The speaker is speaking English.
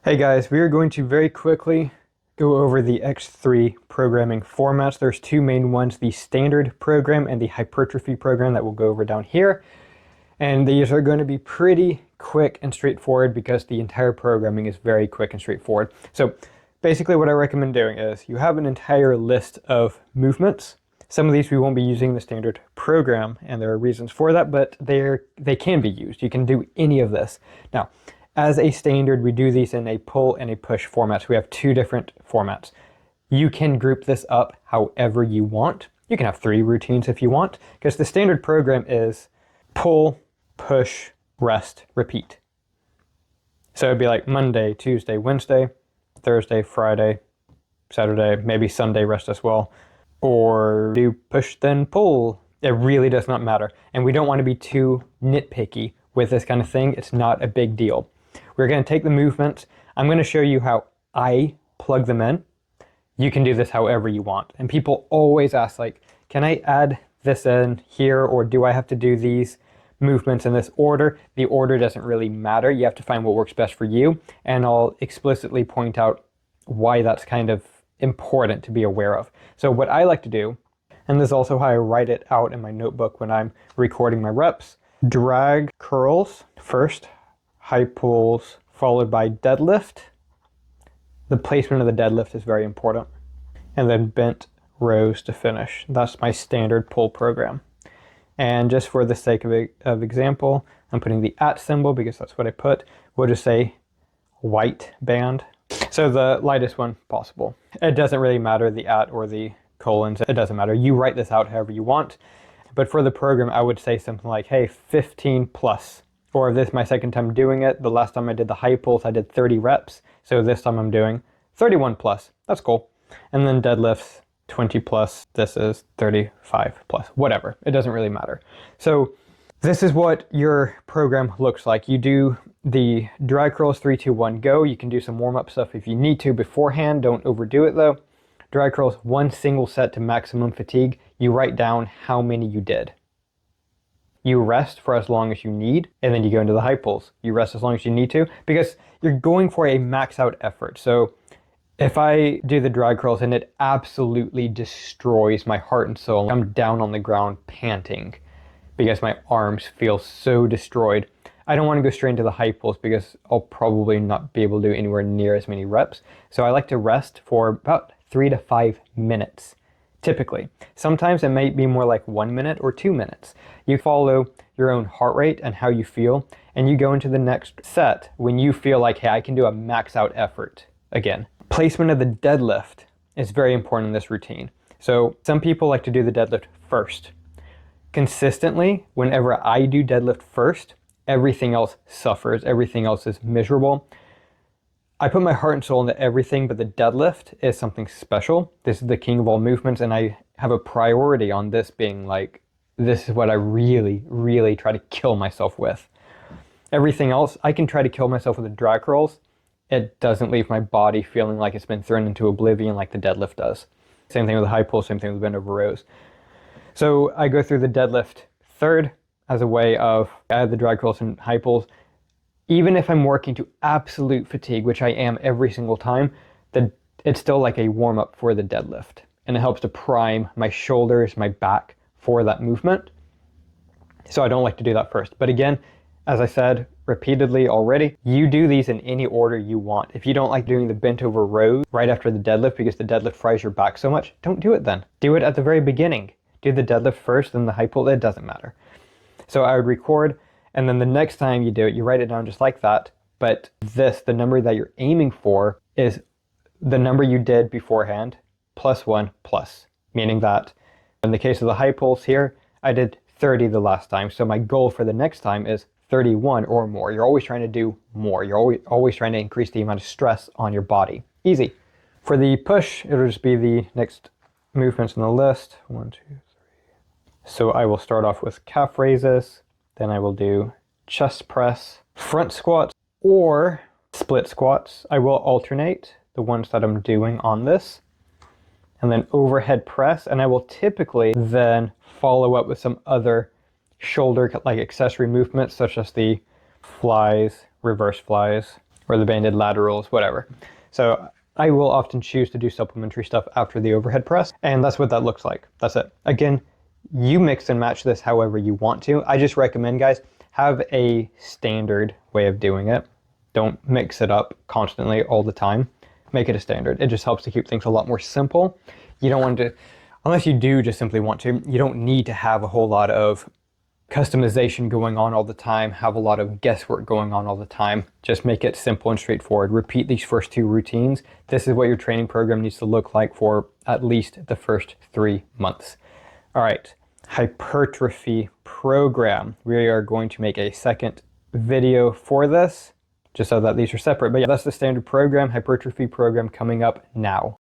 Hey guys, we are going to very quickly go over the X3 programming formats. There's two main ones, the standard program and the hypertrophy program that we'll go over down here. And these are going to be pretty quick and straightforward because the entire programming is very quick and straightforward. So basically what I recommend doing is you have an entire list of movements. Some of these we won't be using the standard program, and there are reasons for that, but they can be used. You can do any of this. Now, as a standard, we do these in a pull and a push format. So we have two different formats. You can group this up however you want. You can have 3 routines if you want, because the standard program is pull, push, rest, repeat. So it'd be like Monday, Tuesday, Wednesday, Thursday, Friday, Saturday, maybe Sunday rest as well. Or do push then pull. It really does not matter. And we don't want to be too nitpicky with this kind of thing. It's not a big deal. We're going to take the movements. I'm going to show you how I plug them in. You can do this however you want. And people always ask, like, can I add this in here, or do I have to do these movements in this order? The order doesn't really matter. You have to find what works best for you. And I'll explicitly point out why that's kind of important to be aware of. So what I like to do, and this is also how I write it out in my notebook when I'm recording my reps, drag curls first, high pulls followed by deadlift. The placement of the deadlift is very important. And then bent rows to finish. That's my standard pull program. And just for the sake of example, I'm putting the @ symbol because that's what I put. We'll just say white band. So the lightest one possible. It doesn't really matter, the @ or the colons, it doesn't matter. You write this out however you want. But for the program, I would say something like, hey, 15 plus. Or if this is my second time doing it, the last time I did the high pulls, I did 30 reps. So this time I'm doing 31 plus. That's cool. And then deadlifts, 20 plus. This is 35 plus. Whatever. It doesn't really matter. So this is what your program looks like. You do the drag curls 3, 2, 1, go. You can do some warm-up stuff if you need to beforehand. Don't overdo it though. Drag curls, 1 single set to maximum fatigue. You write down how many you did. You rest for as long as you need, and then you go into the high pulls. You rest as long as you need to, because you're going for a max out effort. So if I do the drag curls and it absolutely destroys my heart and soul, I'm down on the ground panting because my arms feel so destroyed. I don't want to go straight into the high pulls because I'll probably not be able to do anywhere near as many reps. So I like to rest for about 3 to 5 minutes. Typically. Sometimes it might be more like 1 minute or 2 minutes. You follow your own heart rate and how you feel, and you go into the next set when you feel like, hey, I can do a max out effort again. Placement of the deadlift is very important in this routine. So some people like to do the deadlift first. Consistently, whenever I do deadlift first, everything else suffers. Everything else is miserable. I put my heart and soul into everything, but the deadlift is something special. This is the king of all movements, and I have a priority on this being like, this is what I really, really try to kill myself with. Everything else, I can try to kill myself with the drag curls. It doesn't leave my body feeling like it's been thrown into oblivion like the deadlift does. Same thing with the high pull, same thing with bent over rows. So I go through the deadlift third as a way of add the drag curls and high pulls. Even if I'm working to absolute fatigue, which I am every single time, it's still like a warm-up for the deadlift. And it helps to prime my shoulders, my back for that movement. So I don't like to do that first. But again, as I said repeatedly already, you do these in any order you want. If you don't like doing the bent over rows right after the deadlift because the deadlift fries your back so much, don't do it then. Do it at the very beginning. Do the deadlift first, then the high pull, it doesn't matter. So I would record, and then the next time you do it, you write it down just like that. But the number that you're aiming for is the number you did beforehand, plus 1 plus. Meaning that in the case of the high pulls here, I did 30 the last time. So my goal for the next time is 31 or more. You're always trying to do more. You're always trying to increase the amount of stress on your body. Easy. For the push, it'll just be the next movements in the list. 1, 2, 3. So I will start off with calf raises. Then I will do chest press, front squats, or split squats. I will alternate the ones that I'm doing on this. And then overhead press. And I will typically then follow up with some other shoulder like accessory movements such as the flies, reverse flies, or the banded laterals, whatever. So I will often choose to do supplementary stuff after the overhead press, and that's what that looks like. That's it. Again, you mix and match this however you want to. I just recommend, guys, have a standard way of doing it. Don't mix it up constantly all the time. Make it a standard. It just helps to keep things a lot more simple. You don't want to, unless you do just simply want to, you don't need to have a whole lot of customization going on all the time, have a lot of guesswork going on all the time. Just make it simple and straightforward. Repeat these first 2 routines. This is what your training program needs to look like for at least the first 3 months. All right, hypertrophy program. We are going to make a second video for this, just so that these are separate. But yeah, that's the standard program, hypertrophy program, coming up now.